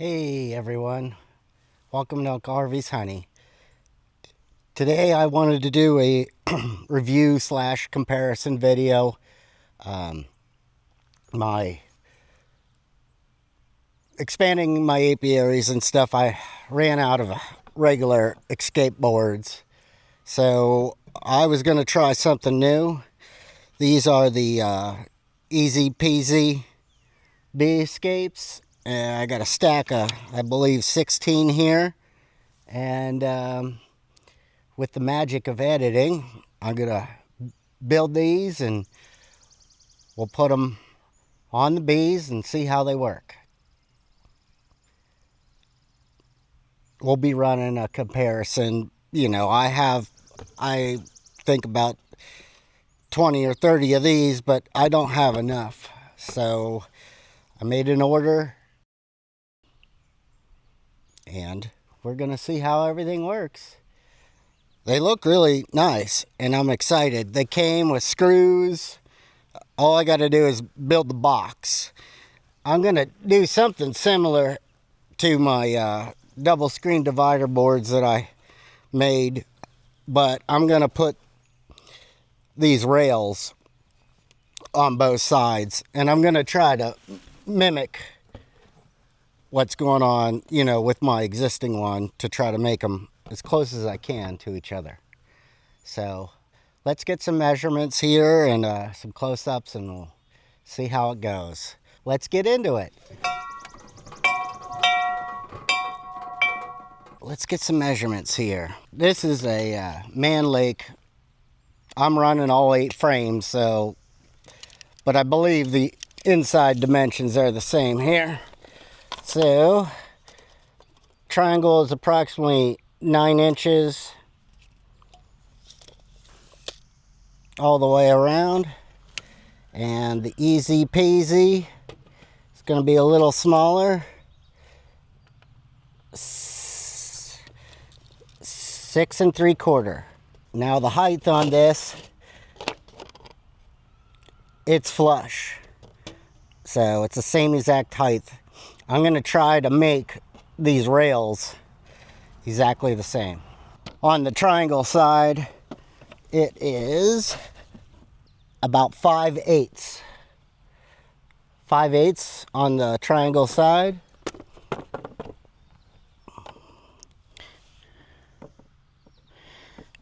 Hey everyone, welcome to Uncle Harvey's Honey. Today I wanted to do a review / comparison video. My expanding my apiaries and stuff, I ran out of regular escape boards. So I was going to try something new. These are the EZPZ Bee Escapes. I got a stack of, I believe, 16 here. And with the magic of editing, I'm going to build these and we'll put them on the bees and see how they work. We'll be running a comparison. You know, I think about 20 or 30 of these, but I don't have enough. So I made an order and we're going to see how everything works. They look really nice and I'm excited. They came with screws. All I got to do is build the box. I'm going to do something similar to my double screen divider boards that I made, but I'm going to put these rails on both sides and I'm going to try to mimic what's going on, you know, with my existing one to try to make them as close as I can to each other. So let's get some measurements here and some close-ups and we'll see how it goes. Let's get into it. Let's get some measurements here. This is a man lake. I'm running all 8 frames, so, but I believe the inside dimensions are the same here. So, triangle is approximately 9 inches all the way around. And the EZPZ is going to be a little smaller. 6 3/4. Now the height on this, it's flush. So it's the same exact height. I'm going to try to make these rails exactly the same. On the triangle side, it is about 5/8. 5/8 on the triangle side.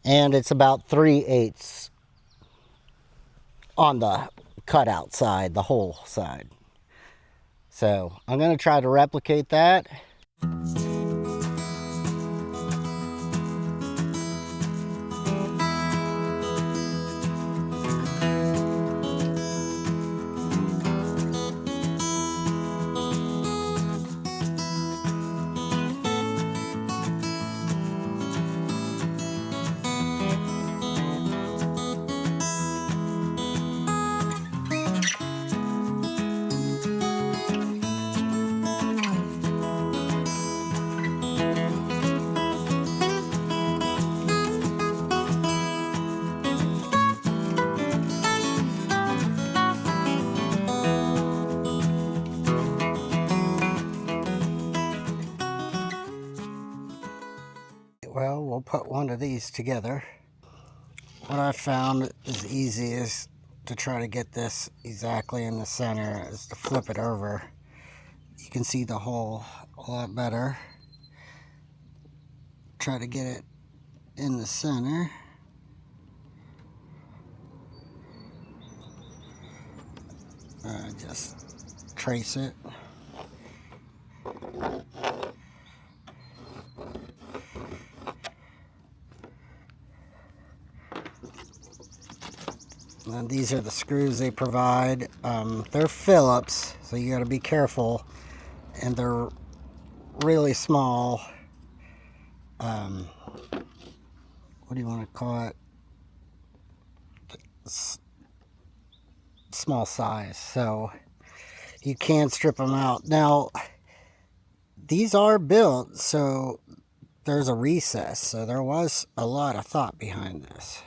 And it's about 3/8 on the cutout side, the whole side. So I'm going to try to replicate that. Well, we'll put one of these together. What I found is easiest to try to get this exactly in the center is to flip it over. You can see the hole a lot better. Try to get it in the center. Just trace it. And these are the screws they provide. They're Phillips, so you got to be careful. And they're really small. What do you want to call it? Small size. So you can strip them out. Now, these are built so there's a recess. So there was a lot of thought behind this.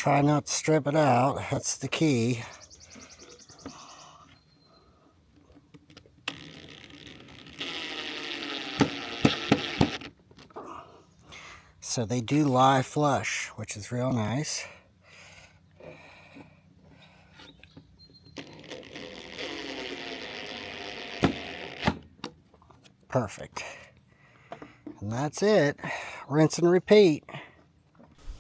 Try not to strip it out. That's the key. So they do lie flush, which is real nice. Perfect. And that's it. Rinse and repeat.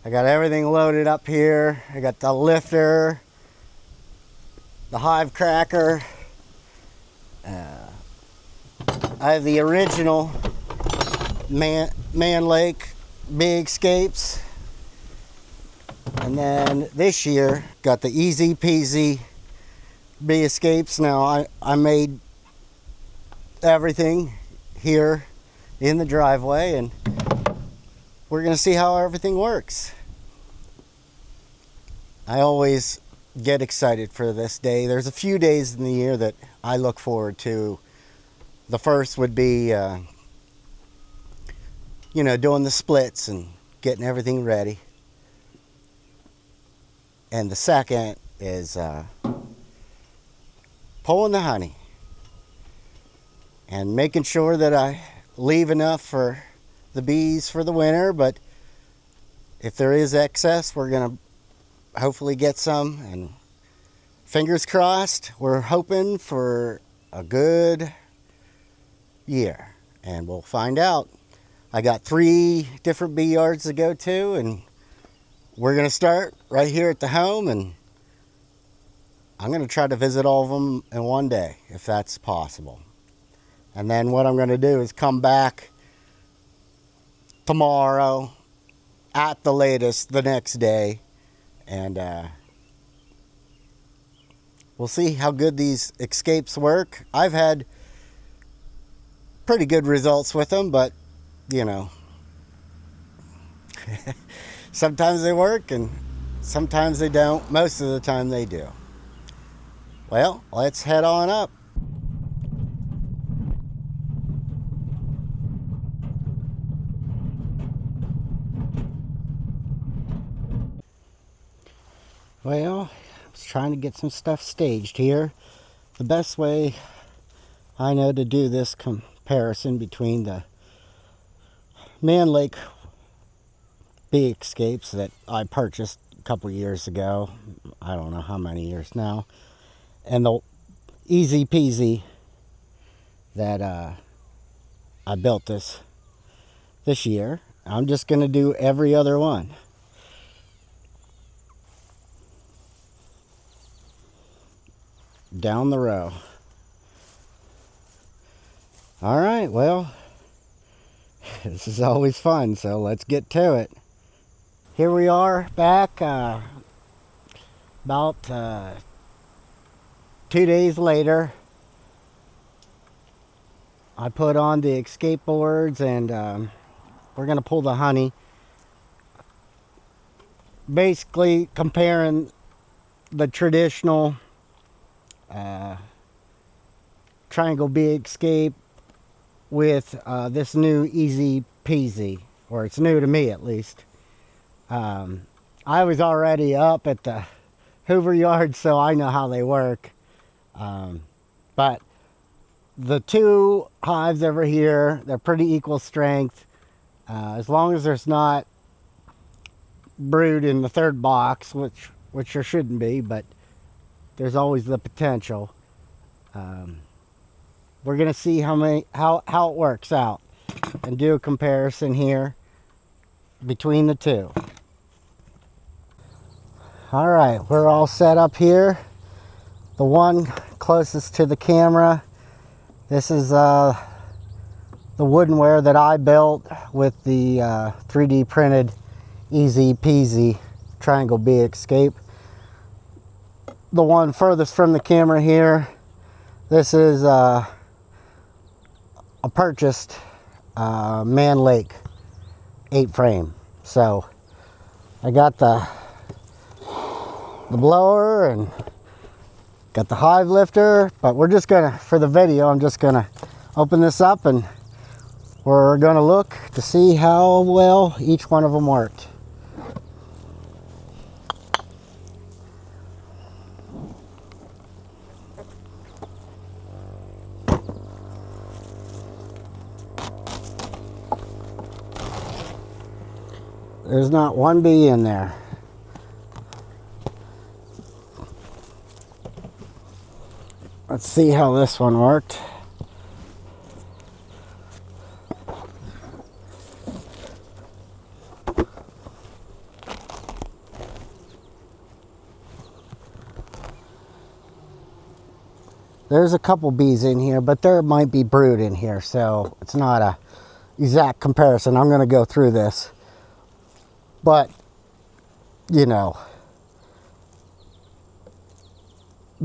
I got everything loaded up here. I got the lifter, the hive cracker. I have the original Man Lake Bee Escapes. And then this year, got the EZPZ Bee Escapes. Now, I made everything here in the driveway, and we're going to see how everything works. I always get excited for this day. There's a few days in the year that I look forward to. The first would be, doing the splits and getting everything ready. And the second is pulling the honey and making sure that I leave enough for the bees for the winter. But if there is excess, we're going to hopefully get some. And fingers crossed, we're hoping for a good year. And we'll find out. I got 3 different bee yards to go to, and we're going to start right here at the home, and I'm going to try to visit all of them in one day, if that's possible. And then what I'm going to do is come back tomorrow, at the latest, the next day, and we'll see how good these escapes work. I've had pretty good results with them, but, sometimes they work and sometimes they don't. Most of the time they do. Well, let's head on up. Well, I was trying to get some stuff staged here. The best way I know to do this comparison between the Man Lake Bee Escapes that I purchased a couple years ago, I don't know how many years now, and the EZPZ that I built this year. I'm just going to do every other one. Down the row. All right, well, this is always fun, so let's get to it. Here we are back about 2 days later. I put on the escape boards, and we're going to pull the honey. Basically comparing the traditional triangle bee escape with this new EZPZ, or it's new to me at least. I was already up at the Hoover yard, so I know how they work. But the 2 hives over here, they're pretty equal strength. As long as there's not brood in the 3rd box, which there shouldn't be, but there's always the potential. We're gonna see how it works out and do a comparison here between the 2. All right, we're all set up here. The one closest to the camera, this is the woodenware that I built with the 3D printed EZPZ triangle bee escape. The one furthest from the camera here, this is a purchased Man Lake 8 frame. So I got the blower and got the hive lifter, but we're just gonna, for the video, I'm just gonna open this up and we're gonna look to see how well each one of them worked. There's not one bee in there. Let's see how this one worked. There's a couple bees in here, but there might be brood in here, so it's not a exact comparison. I'm going to go through this. But, you know,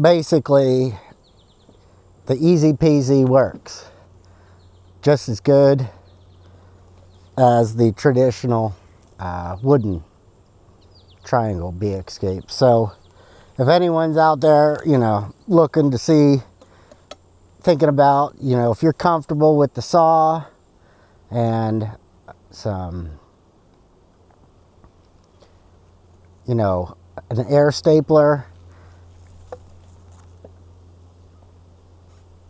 basically, the EZPZ works just as good as the traditional wooden triangle bee escape. So, if anyone's out there, you know, looking to see, thinking about, you know, if you're comfortable with the saw and some, you know, an air stapler,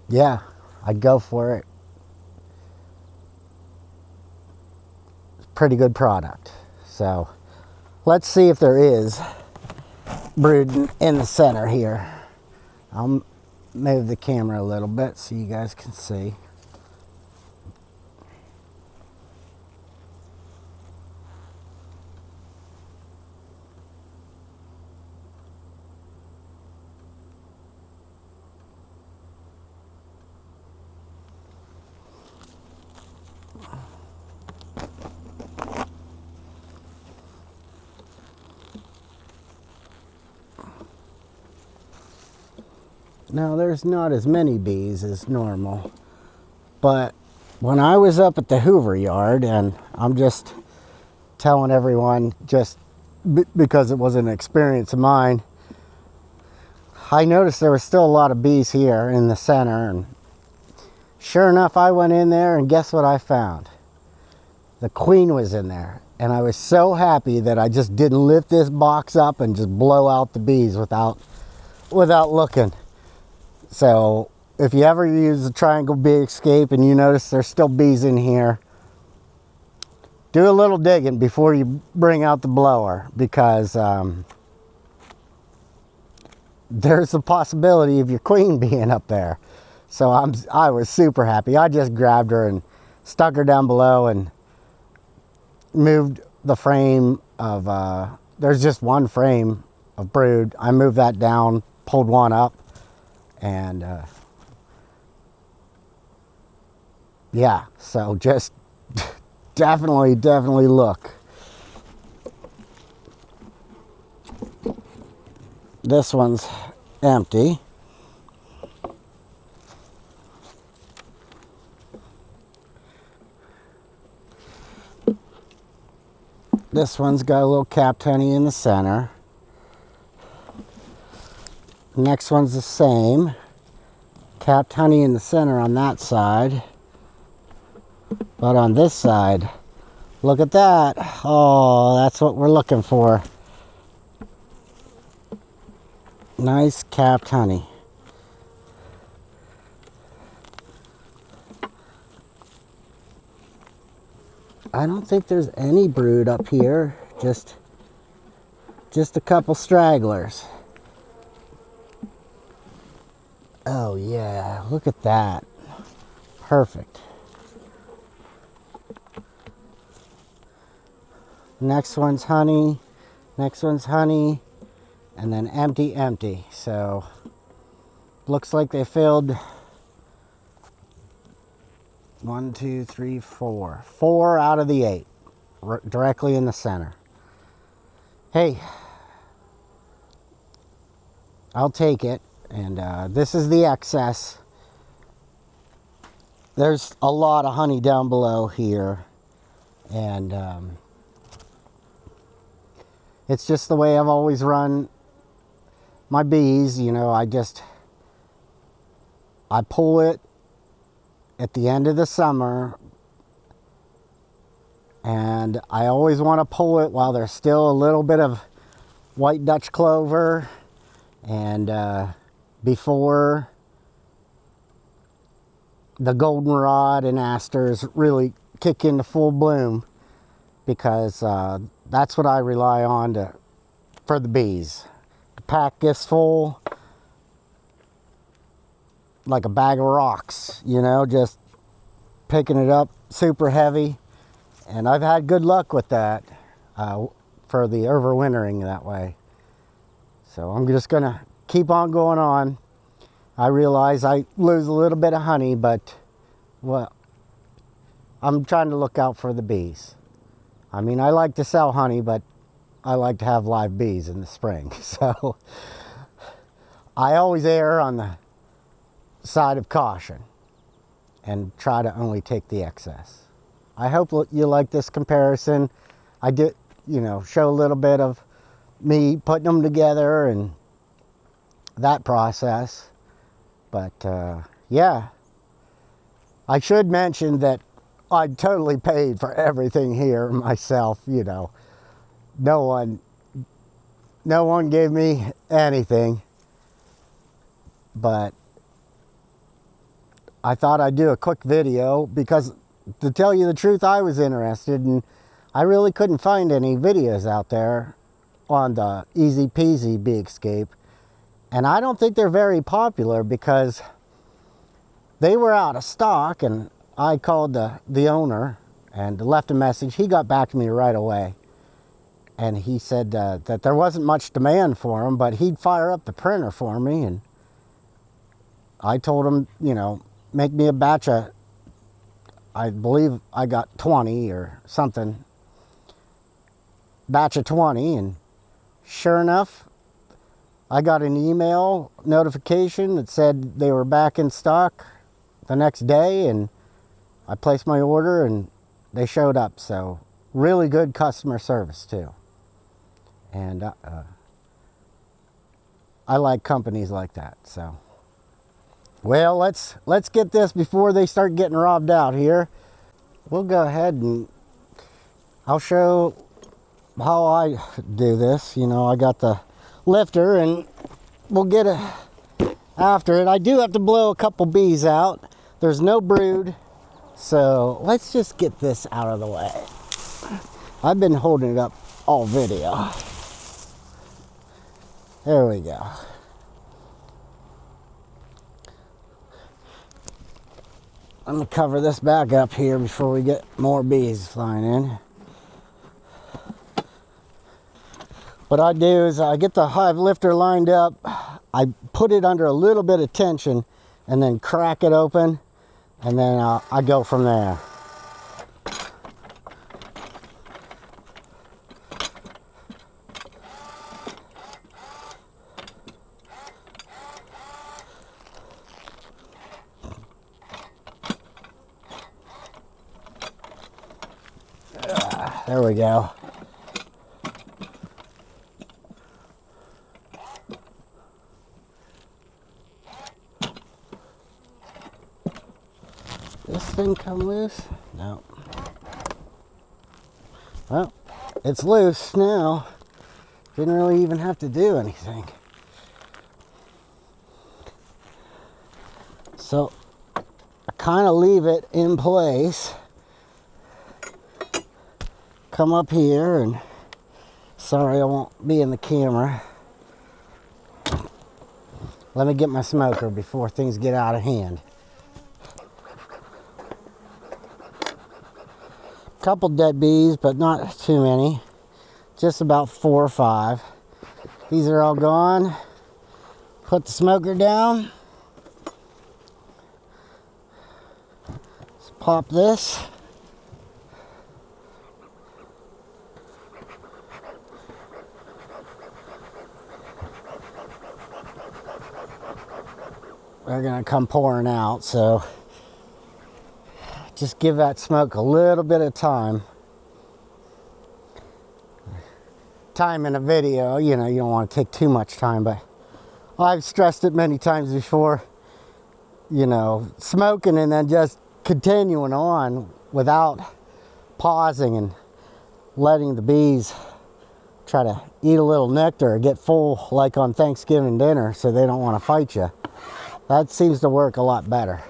yeah, I'd go for it. It's a pretty good product. So let's see if there is brood in the center here. I'll move the camera a little bit so you guys can see. Now, there's not as many bees as normal, but when I was up at the Hoover yard, and I'm just telling everyone just because it was an experience of mine, I noticed there was still a lot of bees here in the center, and sure enough, I went in there and guess what I found? The queen was in there, and I was so happy that I just didn't lift this box up and just blow out the bees without looking. So if you ever use the triangle bee escape and you notice there's still bees in here, do a little digging before you bring out the blower, because there's a possibility of your queen being up there. So I was super happy. I just grabbed her and stuck her down below and moved the frame of, there's just one frame of brood. I moved that down, pulled one up, and yeah, so just definitely look. This one's empty. This one's got a little capped honey in the center. Next one's the same. Capped honey in the center on that side. But on this side, look at that. Oh, that's what we're looking for. Nice capped honey. I don't think there's any brood up here. Just a couple stragglers. Oh yeah, look at that. Perfect. Next one's honey. Next one's honey. And then empty, empty. So looks like they filled 1, 2, 3, 4. 4 out of the 8 directly in the center. Hey, I'll take it. And this is the excess. There's a lot of honey down below here. And it's just the way I've always run my bees. You know, I pull it at the end of the summer, and I always want to pull it while there's still a little bit of white Dutch clover, and before the goldenrod and asters really kick into full bloom, because that's what I rely on for the bees. The pack gets full like a bag of rocks, you know, just picking it up super heavy. And I've had good luck with that for the overwintering that way. So I'm just gonna keep on going on. I realize I lose a little bit of honey, but well, I'm trying to look out for the bees. I mean, I like to sell honey, but I like to have live bees in the spring. So I always err on the side of caution and try to only take the excess. I hope you like this comparison. I did, you know, show a little bit of me putting them together and that process. But yeah, I should mention that I totally paid for everything here myself, you know. No one gave me anything, but I thought I'd do a quick video because, to tell you the truth, I was interested, and I really couldn't find any videos out there on the EZPZ Bee Escape. And I don't think they're very popular because they were out of stock, and I called the owner and left a message. He got back to me right away. And he said that there wasn't much demand for them, but he'd fire up the printer for me. And I told him, you know, make me a batch of, I believe I got 20 or something, batch of 20. And sure enough, I got an email notification that said they were back in stock the next day, and I placed my order and they showed up. So really good customer service too. And I like companies like that. So, well, let's get this before they start getting robbed out here. We'll go ahead and I'll show how I do this. You know, I got the lifter and we'll get after it. I do have to blow a couple bees out. There's no brood, so let's just get this out of the way. I've been holding it up all video. There we go. I'm gonna cover this back up here before we get more bees flying in. What I do is I get the hive lifter lined up, I put it under a little bit of tension and then crack it open, and then I go from there. There we go. This thing come loose? No. Well, it's loose now. Didn't really even have to do anything. So I kind of leave it in place. Come up here and, sorry I won't be in the camera. Let me get my smoker before things get out of hand. Couple dead bees, but not too many. Just about 4 or 5. These are all gone. Put the smoker down. Let's pop this. They're gonna come pouring out, so just give that smoke a little bit of time. Time in a video, you know, you don't want to take too much time, but I've stressed it many times before, you know, smoking and then just continuing on without pausing and letting the bees try to eat a little nectar or get full like on Thanksgiving dinner so they don't want to fight you. That seems to work a lot better.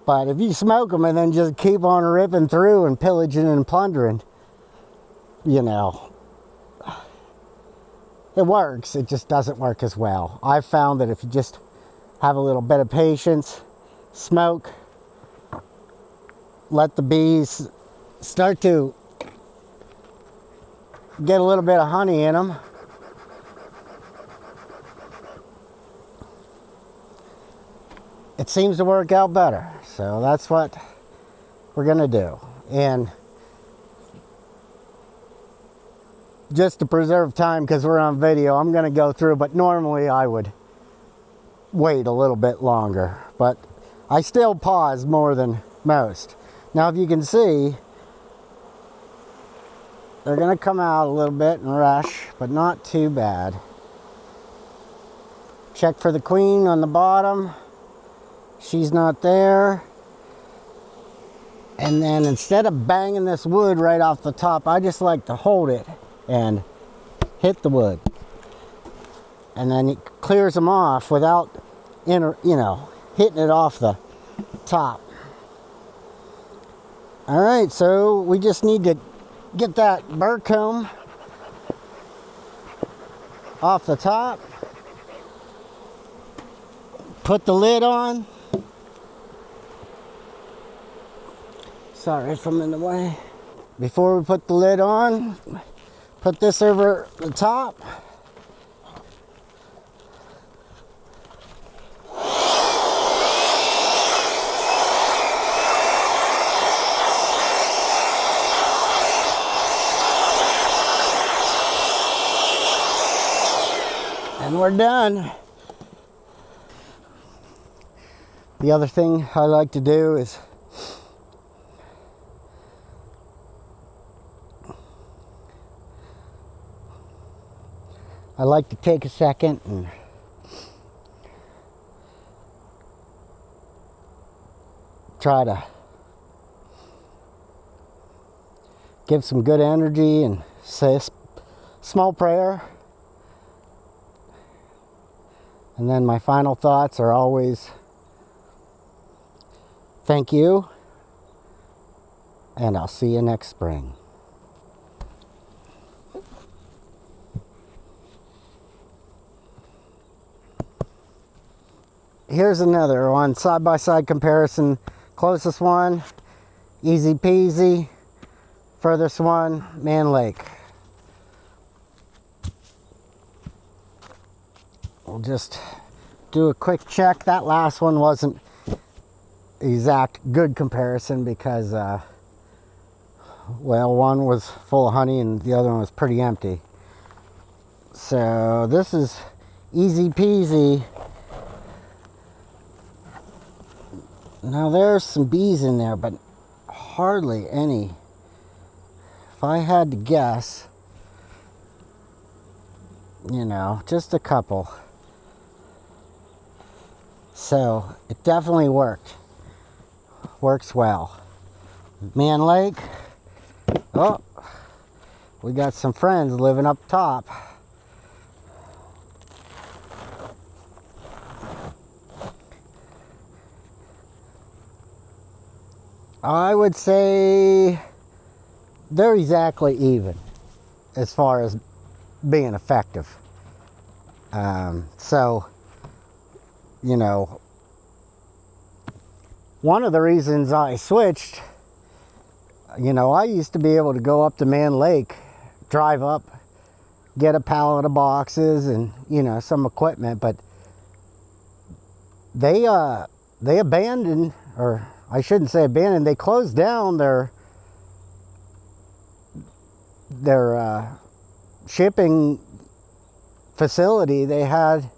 But if you smoke them and then just keep on ripping through and pillaging and plundering, you know, it works. It just doesn't work as well. I've found that if you just have a little bit of patience, smoke, let the bees start to get a little bit of honey in them, it seems to work out better. So that's what we're gonna do. And just to preserve time, because we're on video, I'm gonna go through, but normally I would wait a little bit longer, but I still pause more than most. Now, if you can see, they're gonna come out a little bit and rush, but not too bad. Check for the queen on the bottom. She's not there. And then instead of banging this wood right off the top, I just like to hold it and hit the wood. And then it clears them off without, hitting it off the top. All right, so we just need to get that burr comb off the top. Put the lid on. Sorry if I'm in the way. Before we put the lid on, put this over the top. And we're done. The other thing I like to do is I like to take a second and try to give some good energy and say a small prayer. And then my final thoughts are always, thank you, and I'll see you next spring. Here's another one, side-by-side comparison. Closest one, easy peasy. Furthest one, Man Lake. We'll just do a quick check. That last one wasn't exact good comparison because, well, one was full of honey and the other one was pretty empty. So this is easy peasy. Now there's some bees in there, but hardly any. If I had to guess, just a couple. So it definitely worked. Works well. Man Lake. Oh, we got some friends living up top. I would say they're exactly even as far as being effective. So, one of the reasons I switched, I used to be able to go up to Man Lake, drive up, get a pallet of boxes and, some equipment, but they abandoned, or I shouldn't say abandoned, they closed down their shipping facility they had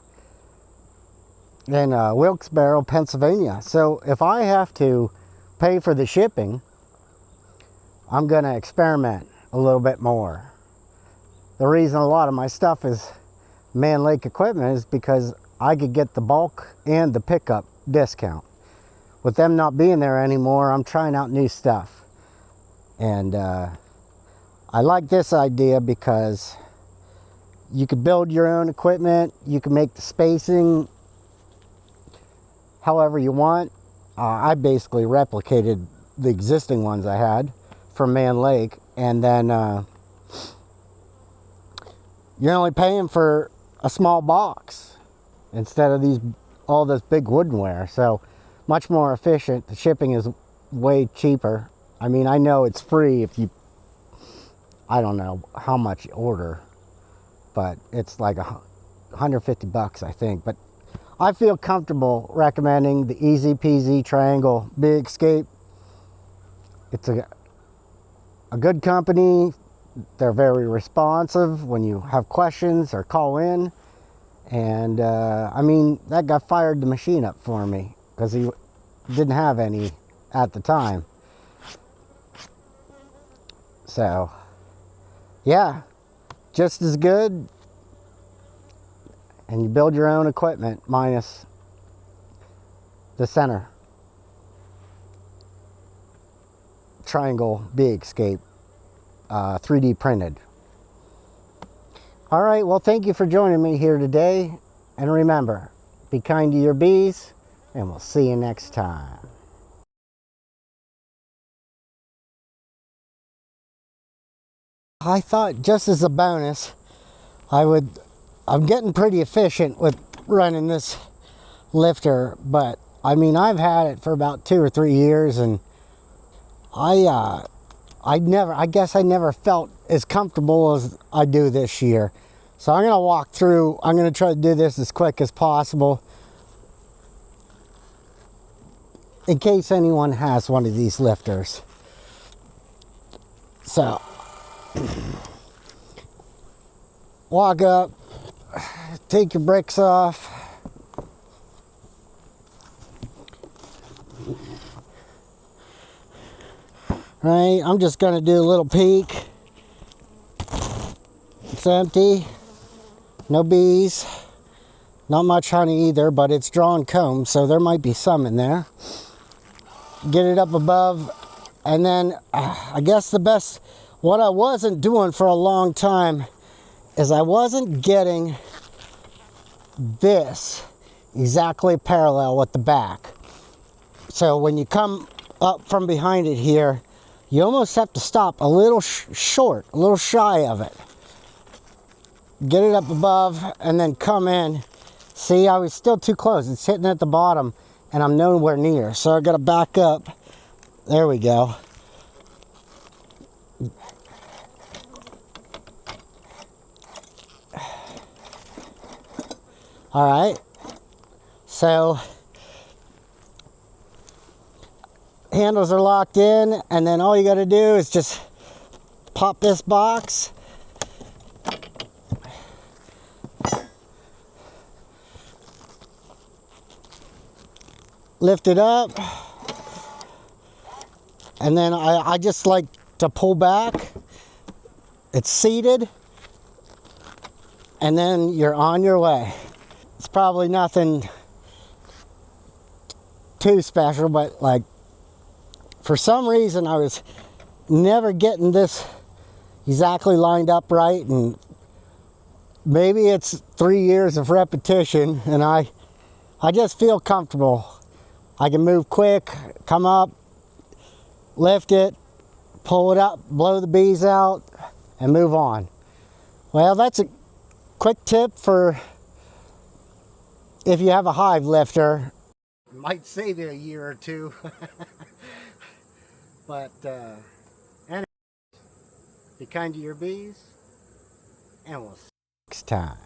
in Wilkes-Barre, Pennsylvania. So if I have to pay for the shipping, I'm going to experiment a little bit more. The reason a lot of my stuff is Man Lake equipment is because I could get the bulk and the pickup discount. With them not being there anymore, I'm trying out new stuff. And I like this idea because you could build your own equipment. You can make the spacing however you want. I basically replicated the existing ones I had from Man Lake. And then you're only paying for a small box instead of all this big woodenware. So much more efficient. The shipping is way cheaper. I mean, I know it's free if you, I don't know how much you order, but it's like $150, I think. But I feel comfortable recommending the EZPZ Triangle Bee Escape. It's a good company. They're very responsive when you have questions or call in. And I mean, that guy fired the machine up for me because he didn't have any at the time. So yeah, just as good. And you build your own equipment minus the center triangle Bee Escape 3D printed. All right, well, thank you for joining me here today. And remember, be kind to your bees, and we'll see you next time. I thought, just as a bonus, I'm getting pretty efficient with running this lifter, but I mean, I've had it for about 2 or 3 years, and I guess I never felt as comfortable as I do this year. So I'm gonna walk through, I'm gonna try to do this as quick as possible in case anyone has one of these lifters. So, walk up, take your bricks off. Right, I'm just gonna do a little peek. It's empty, no bees, not much honey either, but it's drawn comb, so there might be some in there. Get it up above, and then I guess what I wasn't doing for a long time is I wasn't getting this exactly parallel with the back. So when you come up from behind it here, you almost have to stop a little short, a little shy of it. Get it up above and then come in. See, I was still too close. It's hitting at the bottom and I'm nowhere near. So I got to back up. There we go. All right. So handles are locked in, and then all you got to do is just pop this box. Lift it up, and then I just like to pull back. It's seated, and then you're on your way. It's probably nothing too special, but like for some reason I was never getting this exactly lined up right, and maybe it's 3 years of repetition, and I just feel comfortable. I can move quick, come up, lift it, pull it up, blow the bees out, and move on. Well, that's a quick tip for if you have a hive lifter. Might save you a year or two. But anyway, be kind to your bees, and we'll see you next time.